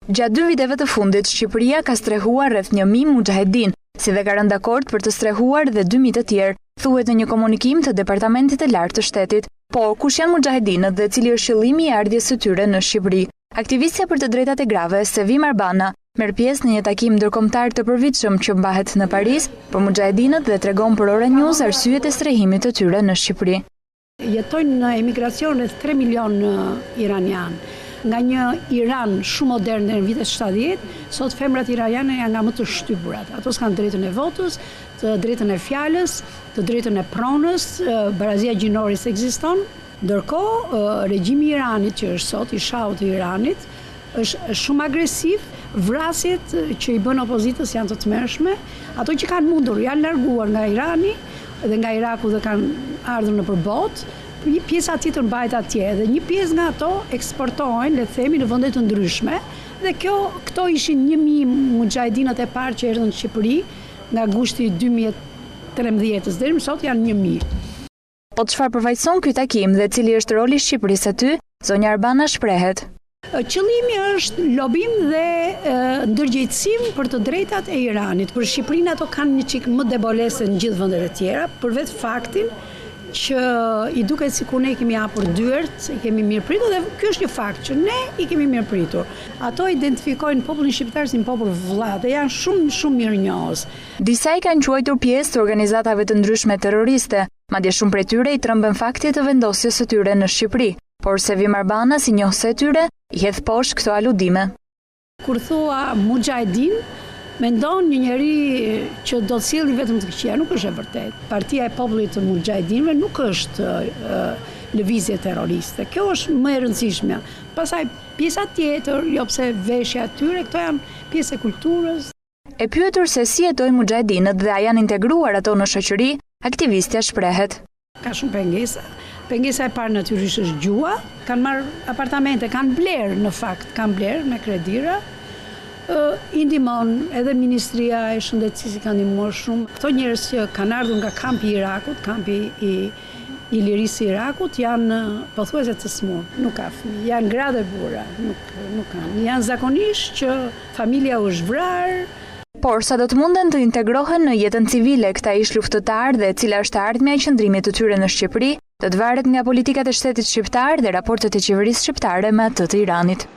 Gjatë 2 viteve të fundit, Shqipëria ka strehuar rreth 1000 mujahedin, si dhe ka rënë dakord për të strehuar dhe 2000 të tjerë, thuhet në një komunikim të Departamentit të Lartë të Shtetit. Por kush janë mujahedinët dhe cili është qëllimi i ardhjes së tyre në Shqipëri? Aktivistja për të drejtat e grave, Sevim Arbana, merr pjesë në një takim ndërkombëtar të përvitshëm që mbahet në Paris për mujahedinët dhe tregon për Ora News arsyet e strehimit të tyre në Shqipëri. Jetojnë në emigracion rreth 3 milion iranian. Nga një Iran shumë modern në vitet 70, sot femrat iraniane janë nga më të shtypurat. Ato s'kan drejtën e votës, të drejtën e fjalës, të drejtën e pronës, barazia gjinore ekziston. Ndërkohë, regjimi i Iranit që është sot i Shahut të Iranit është shumë agresiv, vrasjet që i bën opozitës janë të tmerrshme. Ato që kanë mundur janë larguar nga Irani dhe nga Iraku dhe kanë ardhur në përbot. Një pjesa tjetër mbajt atje dhe një pjesë nga ato eksportohen, le të themi, në vende të ndryshme. Dhe këto ishin 1000 mujahedinët e parë që erdhën në Shqipëri nga gushti 2013 deri më sot janë 1000. Po çfarë përfaqëson ky takim dhe cili është roli i Shqipërisë aty? Zonja Arbana shprehet. Qëllimi është lobim dhe ndërgjegjësim për të drejtat e Iranit. Për Shqipërinë ato kanë një çik më debolese në gjithë vendet e tjera, për vetë faktin që i duket sikur ne i kemi hapur dyert, i kemi mirëpritur dhe ky është një fakt që ne i kemi mirëpritur. Ato identifikojnë popullin shqiptar si një popull vëlla dhe janë shumë mirënjohës. Disa i kanë quajtur pjesë të organizatave të ndryshme terroriste, madje shumë prej tyre i trëmben faktit të vendosjes së tyre në Shqipëri, por Sevim Arbana, si njohës e tyre, i hedh poshtë këto aludime. Kur thua mujahedin, mendon një njeri që do të sjellë vetëm të këqija, nuk është e vërtetë. Partia e popullit të mujahedinëve nuk është lëvizje terroriste. Kjo është më e rëndësishme. Pastaj pjesa tjetër, jo pse veshja e tyre, këto janë pjesë e kulturës. E pyetur se si jetojnë mujahedinët dhe a janë integruar ato në shoqëri, aktivistja shprehet. Ka shumë pengesa. Pengesa e parë natyrisht është gjua. Kanë marrë apartamente, kanë blerë në fakt, kanë blerë me kredira. I ndihmon edhe Ministria e Shëndetësisë ka ndihmuar shumë. Këto njerëz që kanë ardhur nga kampi i Irakut, kampi i lirisë i Irakut, janë pothuajse të smur, nuk ka fëmijë, janë gra dhe burra, nuk kanë. Janë zakonisht që familja u është vrarë. Por sa do të munden të integrohen në jetën civile këta ish luftëtar dhe cila është ardhmja e qëndrimit të tyre në Shqipëri, do të varet nga politikat e shtetit shqiptar dhe raportet e qeverisë shqiptare me atë të Iranit.